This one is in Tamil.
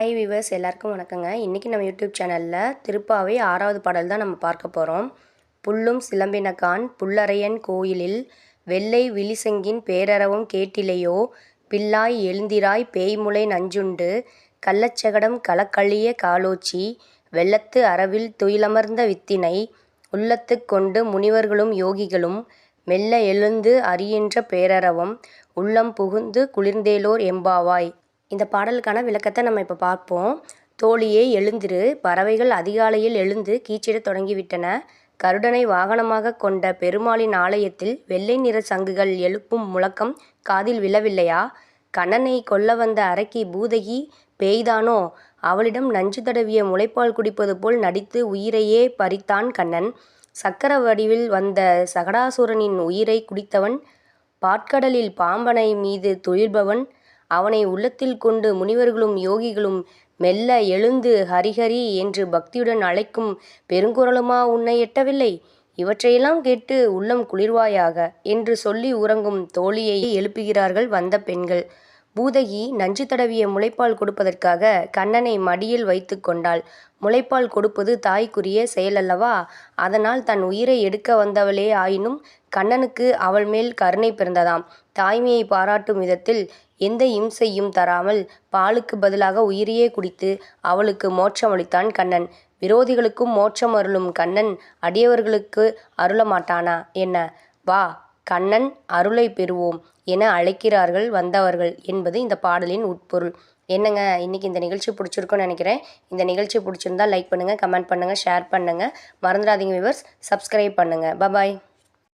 ஹாய் வியூவர்ஸ், எல்லாருக்கும் வணக்கங்க. இன்றைக்கி நம்ம யூடியூப் சேனலில் திருப்பாவை 6வது பாடல் தான் நம்ம பார்க்க போகிறோம். புல்லும் சிலம்பினகான் புல்லரையன் கோயிலில் வெள்ளை விழிசெங்கின் பேரறவும் கேட்டிலையோ, பிள்ளாய் எழுந்திராய் பேய்முலை நஞ்சுண்டு கள்ளச்சகடம் களக்கழிய காலோச்சி வெள்ளத்து அரவில் துயிலமர்ந்த வித்தினை உள்ளத்துக் கொண்டு முனிவர்களும் யோகிகளும் மெல்ல எழுந்து அறிகின்ற பேரறவம் உள்ளம் புகுந்து குளிர்ந்தேலோர் எம்பாவாய். இந்த பாடலுக்கான விளக்கத்தை நம்ம இப்போ பார்ப்போம். தோழியே எழுந்திரு, பறவைகள் அதிகாலையில் எழுந்து கீச்சிடத் தொடங்கிவிட்டன. கருடனை வாகனமாக கொண்ட பெருமாளின் ஆலயத்தில் வெள்ளை நிற சங்குகள் எழுப்பும் முழக்கம் காதில் விழவில்லையா? கண்ணனை கொல்ல வந்த அரக்கி பூதகி பேய்தானோ? அவளிடம் நஞ்சு தடவிய முளைப்பால் குடிப்பது போல் நடித்து உயிரையே பறித்தான் கண்ணன். சக்கர வடிவில் வந்த சகடாசுரனின் உயிரை குடித்தவன், பாற்கடலில் பாம்பனை மீது துயில்பவன், அவனை உள்ளத்தில் கொண்டு முனிவர்களும் யோகிகளும் மெல்ல எழுந்து ஹரிஹரி என்று பக்தியுடன் அழைக்கும் பெருங்குரலுமா உன்னை எட்டவில்லை? இவற்றையெல்லாம் கேட்டு உள்ளம் குளிர்வாயாக என்று சொல்லி உறங்கும் தோழியை எழுப்புகிறார்கள் வந்த பெண்கள். பூதகி நஞ்சு தடவிய முளைப்பால் கொடுப்பதற்காக கண்ணனை மடியில் வைத்து கொண்டாள். முளைப்பால் கொடுப்பது தாய்க்குரிய செயலல்லவா? அதனால் தன் உயிரை எடுக்க வந்தவளே ஆயினும் கண்ணனுக்கு அவள் மேல் கருணை பிறந்ததாம். தாய்மையை பாராட்டும் விதத்தில் எந்த இம்சையும் தராமல் பாலுக்கு பதிலாக உயிரையே குடித்து அவளுக்கு மோட்சம் அளித்தான் கண்ணன். விரோதிகளுக்கும் மோட்சம் அருளும் கண்ணன் அடியவர்களுக்கு அருள மாட்டானா என்ன? வா, கண்ணன் அருளை பெறுவோம் என அழைக்கிறார்கள் வந்தவர்கள் என்பது இந்த பாடலின் உட்பொருள். என்னங்க, இன்றைக்கி இந்த நிகழ்ச்சி பிடிச்சிருக்குன்னு நினைக்கிறேன். இந்த நிகழ்ச்சி பிடிச்சிருந்தா லைக் பண்ணுங்கள், கமெண்ட் பண்ணுங்கள், ஷேர் பண்ணுங்கள். மறந்துடாதீங்க வியூவர்ஸ், சப்ஸ்கிரைப் பண்ணுங்கள். பாய்.